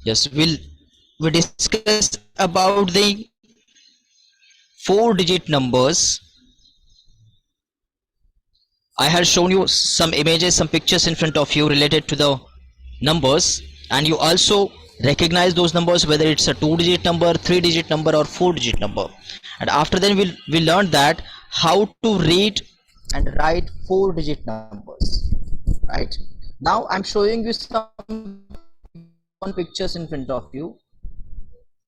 Yes, we discuss about the four-digit numbers. I have shown you some images, some pictures in front of you related to the numbers, and you also recognize those numbers whether it's a two-digit number, three-digit number, or four-digit number. And after then we learned that how to read and write four-digit numbers. Right now, I'm showing you some pictures in front of you,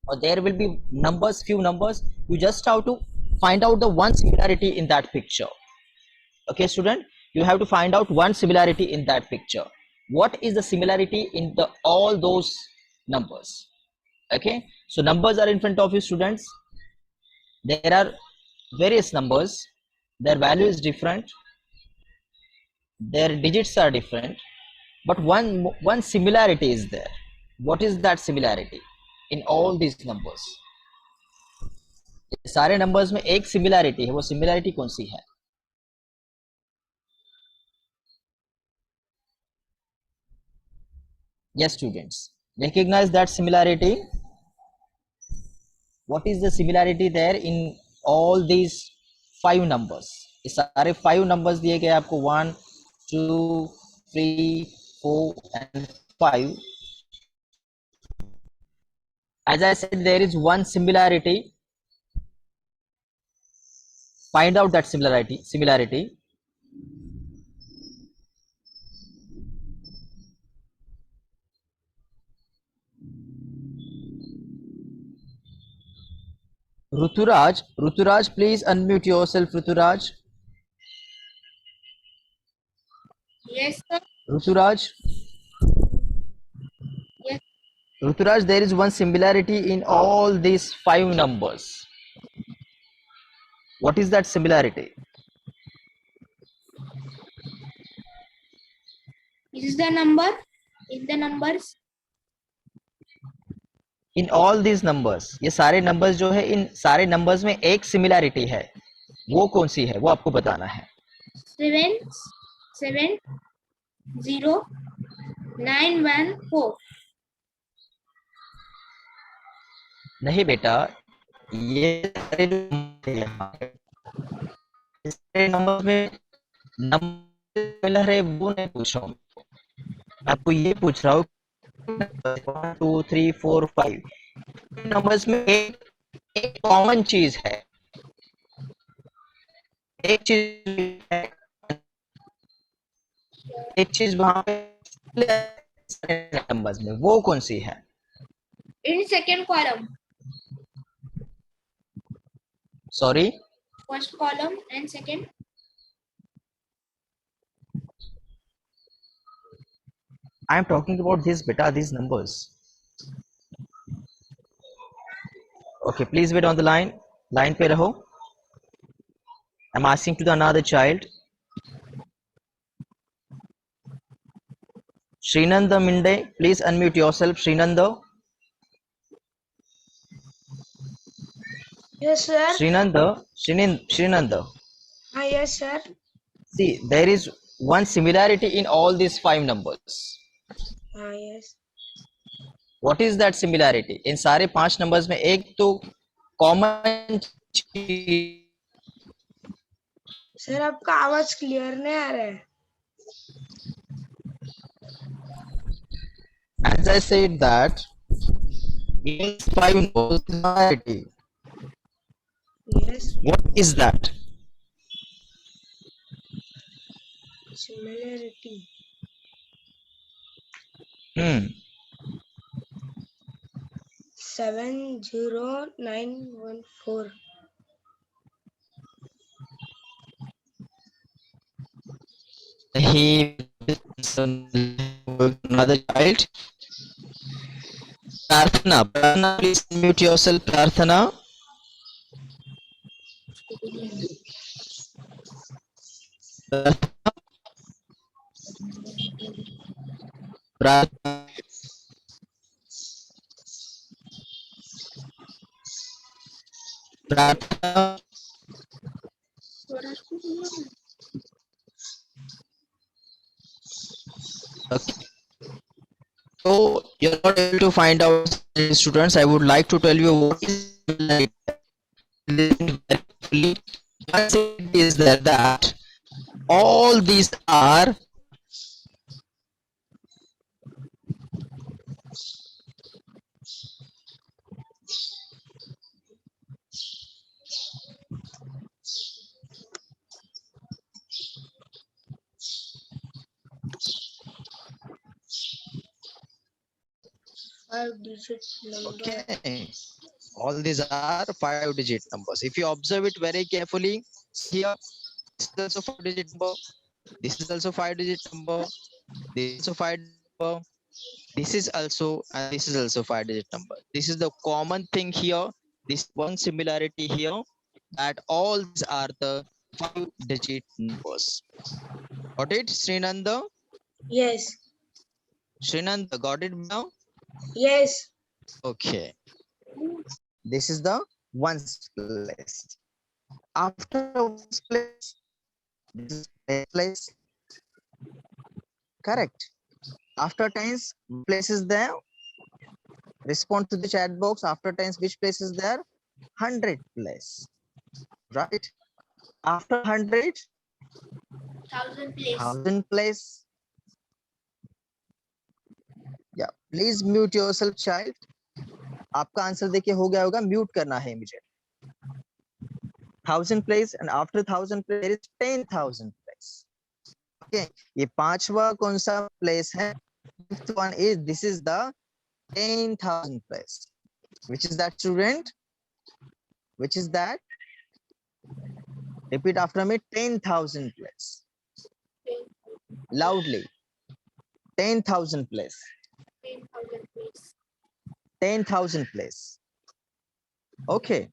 or there will be numbers, few numbers. You just have to find out the one similarity in that picture. Okay, student, you have to find out one similarity in that picture. What is the similarity in the all those numbers? Okay, so numbers are in front of you, students. There are various numbers, their value is different, their digits are different, but one similarity is there. What is that similarity in all these numbers? सारे numbers में एक similarity है, वो similarity कौन सी है? Yes, students, recognize that similarity. What is the similarity there in all these five numbers? ये सारे five numbers दिए गए आपको, 1 2 3 4 and 5. As I said, there is one similarity. Find out that similarity. Ruturaj, please unmute yourself, Ruturaj. Yes, sir. Ruturaj, Yes. Ruturaj, there is one similarity in all these five numbers. What is that similarity? Is the number in the numbers? In all these numbers, ये सारे numbers जो है, इन सारे numbers में एक similarity है, वो कौन सी है, वो आपको बताना है. 7 7 0 9 1 4. नहीं बेटा, ये सारे नंबर में नंबर सिमिलर है वो नहीं पूछ रहा हूँ, आपको ये पूछ रहा हूँ 1 2 3 4 5 नंबर्स में एक कॉमन चीज है, एक चीज है, एक चीज वहां पे नंबर्स में, वो कौन सी है? In second column. Sorry, First column and second. I am talking about this beta, these numbers. Okay, please wait on the line. Line पे रहो. I'm asking to the another child. Srinanda Minde, please unmute yourself. Srinanda. Yes, sir. Srinanda. Yes, sir. See, there is one similarity in all these five numbers. Yes. What is that similarity? इन सारे पांच numbers में एक तो common sir आपका आवाज clear नहीं आ रहा है. As I said that in five numbers similarity. Yes. What is that? Similarity. 70914. He another child. Prarthana, please mute yourself. Prarthana. Prarthana. Prarthana. Okay. So you're not able to find out, students. I would like to tell you what is similarity. Listen very carefully. One similarity is there that all these are Five-digit number. okay. All these are 5-digit numbers. If you observe it very carefully, here this is also 5-digit number. This is also 5-digit number. This is also 5-digit number. This is also, and this is also 5-digit number. This is the common thing here. This one similarity here, that all these are the 5-digit numbers. Got it, Srinanda? Yes. Srinanda, got it now? Yes. Okay. This is the ones place. After ones place, this is tenth place. Correct. After tens, place is there. Respond to the chat box. After tens, which place is there? 100 place. Right. After 100, 1000 place. 1000 place. Yeah. Please mute yourself, child. आपका answer देखिए हो गया होगा, mute करना है मुझे. 1000 place and after 1000 place there is 10,000 place. Okay, ये पांचवा कौन सा place है? Fifth one is, this is the 10,000 place. Which is that, student? Which is that? Repeat after me. 10,000 place. Loudly. 10,000 place. 10,000 place. 10,000 place. Okay.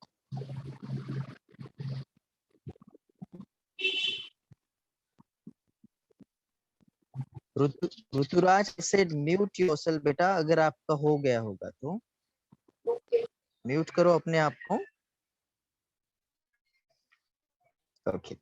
Rituraj said mute yourself बेटा, अगर आपका हो गया होगा तो Okay. म्यूट करो अपने आप को. Okay.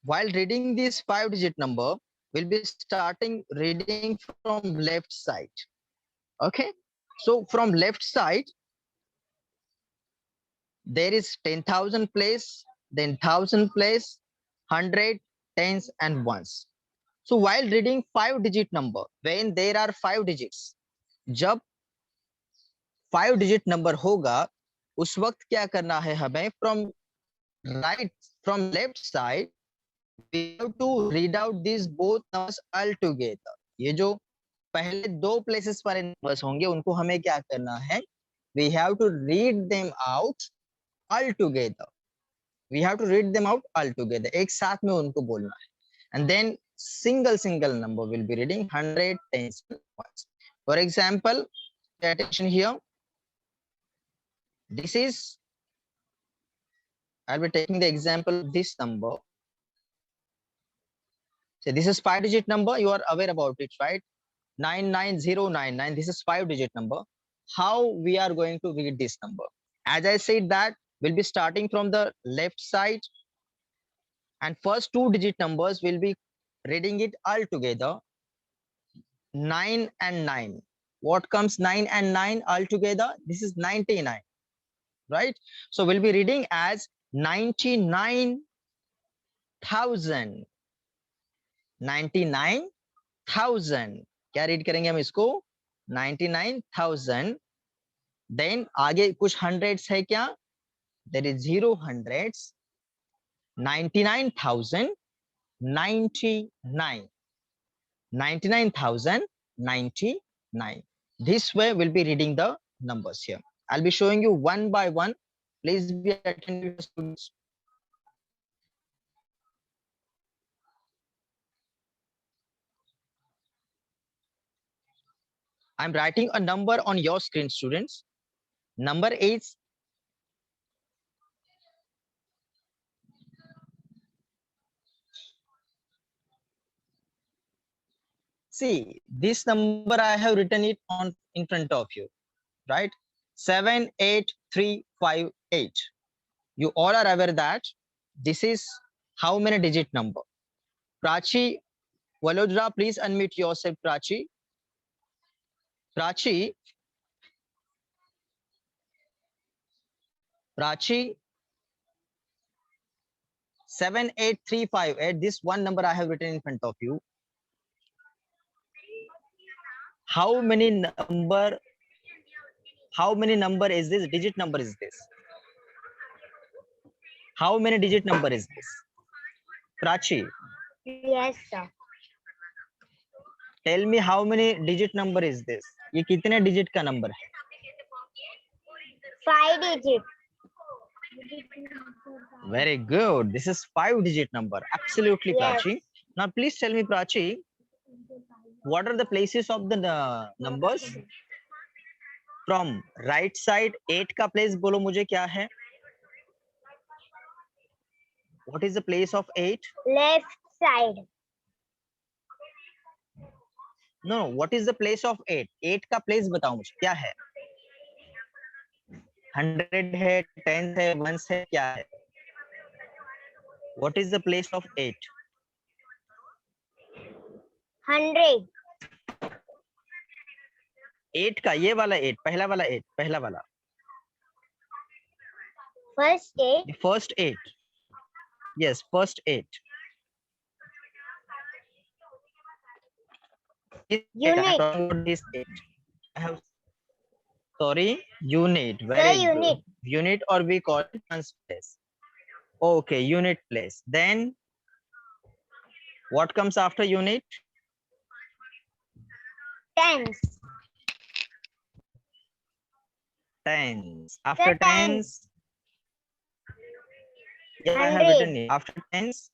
While reading this 5-digit number, we'll be starting reading from left side. Okay. So from left side, there is 10,000 place, then 1,000 place, 100, tens and ones. So while reading 5-digit number, when there are 5 digits, जब 5-digit number होगा, उस वक्त क्या करना है हमें? From right, from left side, we have to read out these both numbers all together. ये जो पहले दो places पर numbers होंगे, उनको हमें क्या करना है? We have to read them out all together. We have to read them out all together. एक साथ में उनको बोलना है. And then single number will be reading 100, tens, and ones. For example, pay attention here. This is, I'll be taking the example of this number. So this is 5-digit number. You are aware about it, right? 99099. This is 5-digit number. How we are going to read this number? As I said that we'll be starting from the left side, and first 2-digit numbers will be reading it all together. 9 and 9. What comes 9 and 9 all together? This is 99, right? So we'll be reading as 99,000. 99,000. क्या read करेंगे हम इसको? 99,000. Then आगे कुछ hundreds है क्या? There is 0 hundreds. 99,099. 99,099. This way we'll be reading the numbers here. I'll be showing you one by one. Please be attentive, students. I'm writing a number on your screen, students. Number is see, this number I have written it on in front of you, right? 78358. You all are aware that This is how many digit number? Prachi, Valodra, please unmute yourself, Prachi. Prachi. Prachi. 78358. This one number I have written in front of you. How many number is this? Digit number is this? How many digit number is this? Prachi, Yes, sir. tell me how many digit number is this? ये कितने digit का number है? 5 digit. Very good. This is 5 digit number. Absolutely, Yes. Prachi. Now please tell me, Prachi, what are the places of the numbers? From right side 8 का place बोलो मुझे क्या है? What is the place of 8? Left side. No, what is the place of 8? 8 का place बताओ मुझे क्या है? 100 है, 10 है, 1 है, क्या है? What is the place of 8? 100. 8 का ये वाला 8, पहला वाला 8, पहला वाला. First 8. The first 8. Yes, first 8. Unit. This 8. I have, sorry, unit. Sir, Very good. unit. Unit, or we call it tens place. Okay, unit place. Then what comes after unit? Tens. Tens. After Sir, tens. tens. Yeah, I have 100. written it. After tens.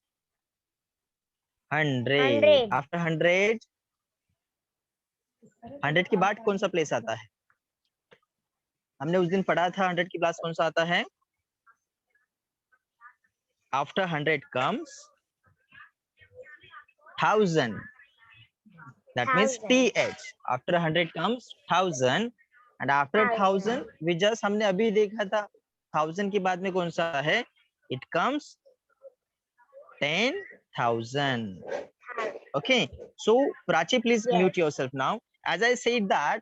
100. 100. After 100. 100 के बाद कौन सा place आता है? हमने उस दिन पढ़ा था 100 की क्लास कौन सा आता है? After 100 comes 1000. That means 1000. TH. After 100 comes 1000. And after 1000 we just हमने अभी देखा था 1000 के बाद में कौन सा है? It comes 10,000. Okay. So Prachi, please Yes. mute yourself now. As I said that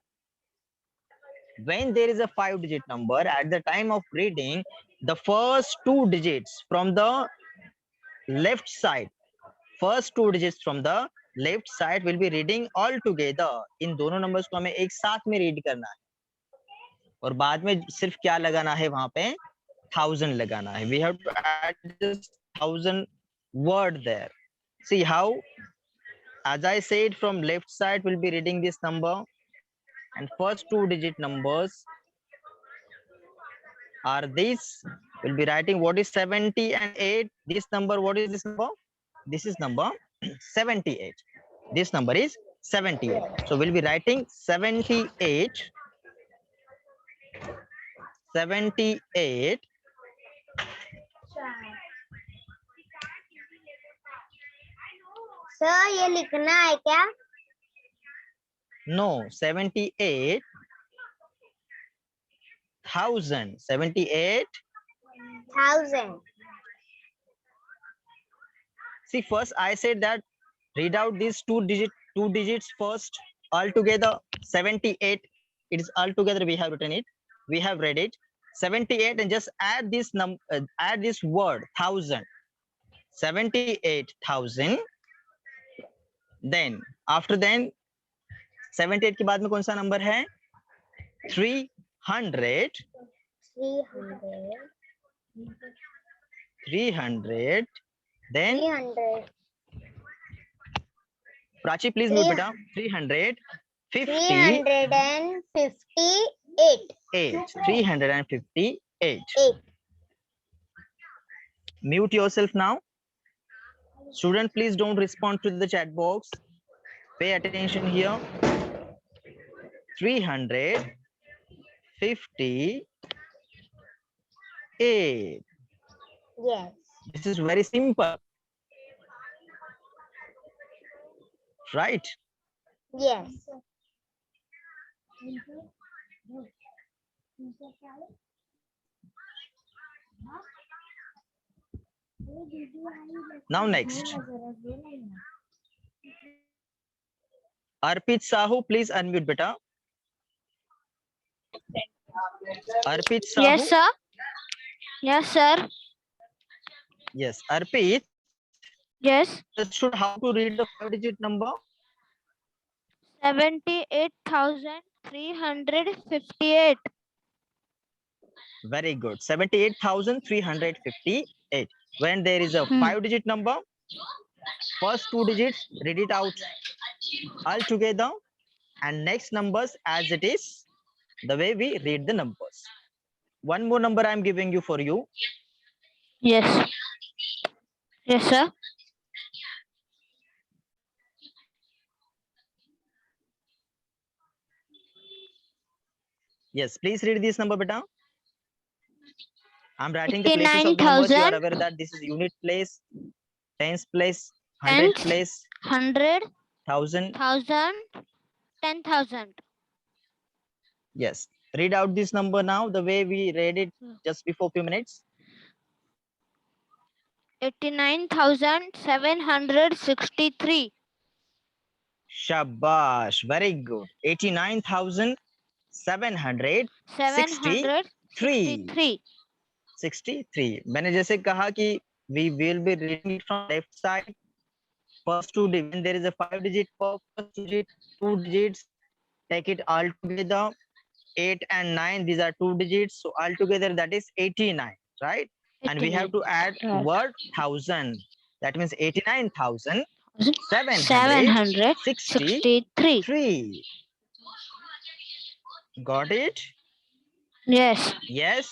when there is a 5-digit number, at the time of reading, the first 2 digits from the left side, first 2 digits from the left side will be reading all together. इन दोनों numbers को हमें एक साथ में read करना है और बाद में सिर्फ क्या लगाना है वहां पे 1000 लगाना है. We have to add this 1000 word there. See how, as I said, from left side we'll be reading this number, and first 2 digit numbers are these. We'll be writing what is 70 and 8. This number, what is this number? This is number 78. This number is 78. So we'll be writing 78. 78. Sir ये लिखना है क्या? No, 78,000. 78. 1000. See, first I said that read out these two digits first all together. 78. It is all together. We have written it. We have read it. 78, and just add this add this word 1000. 78,000. Then after then 78 के बाद में कौन सा number है? 300. 300. Then 300. Prachi, please move it up. 358. 358. 358. 8. Mute yourself now. Student, please don't respond to the chat box. Pay attention here. 358. Yes. This is very simple, right? Yes. Now next. Arpit Sahu, please unmute beta. Arpit Sahu. Yes, sir. Yes, sir. Yes, Arpit. Yes. Understood how to read the 5-digit number? 78,358. Very good. 78,358. When there is a 5-digit number, first 2 digits, read it out all together, and next numbers as it is, the way we read the numbers. One more number I am giving you for you. Yes. Yes, sir. Yes, please read this number, beta. I'm writing the places of the numbers. You are aware that this is unit place, tens place, hundred Tens, place, 100, thousand. 1,000, 10,000. Yes. Read out this number now, the way we read it just before few minutes. 89,763. Shabash. Very good. 89,763. 763. 63. मैंने जैसे कहा कि we will be reading it from left side. First 2 digits. When there is a 5-digit first digit, 2 digits, take it all together. 8 and 9, these are 2 digits, so altogether that is 89, right? And we have to add word 1000. That means 89,763. Got it? Yes. Yes.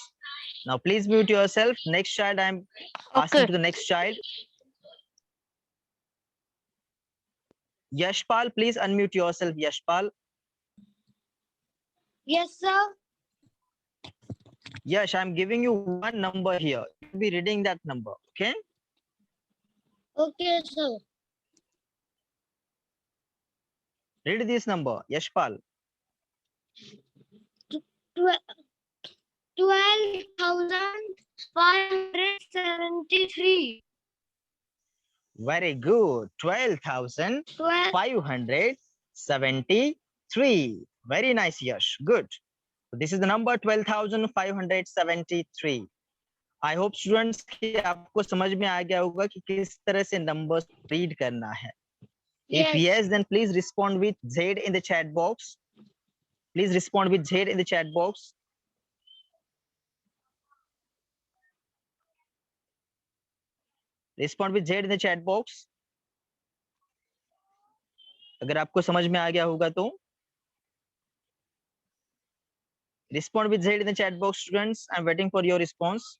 Now please mute yourself. Next child, I'm asking to the next child. Yashpal, please unmute yourself. Yashpal. Yes, sir. Yash, I'm giving you one number here. You'll be reading that number, okay? Okay, sir. Read this number, Yashpal. 12,573. Very good. 12,573. Very nice, Yash. Good. So this is the number 12,573. I hope students कि आपको समझ में आ गया होगा कि किस तरह से numbers read करना है. If yes, then please respond with Z in the chat box. Please respond with Z in the chat box. Respond with Z in the chat box. अगर आपको समझ में आ गया होगा तो respond with Z in the chat box, students. I'm waiting for your response.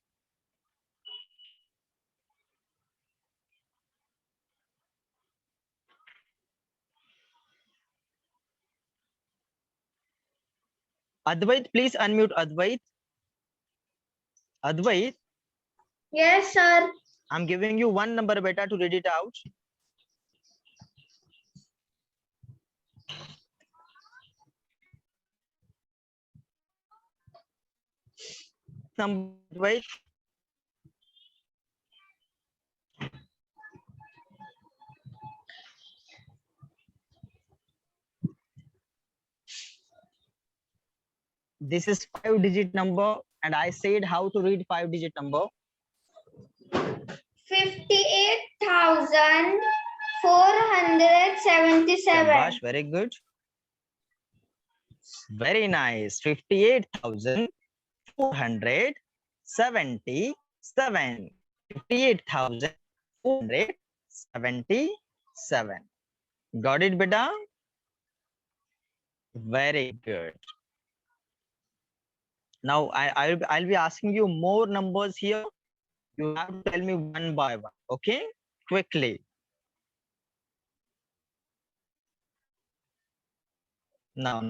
Advait, please unmute Advait. Advait. Yes, sir. I'm giving you one number beta to read it out. Wait. This is 5-digit number, and I said how to read 5-digit number. 58,477. Shabash, very good. Very nice. 58,477. 58,477. Got it, beta? Very good. Now I'll be asking you more numbers here. You have to tell me one by one, okay? Quickly. Now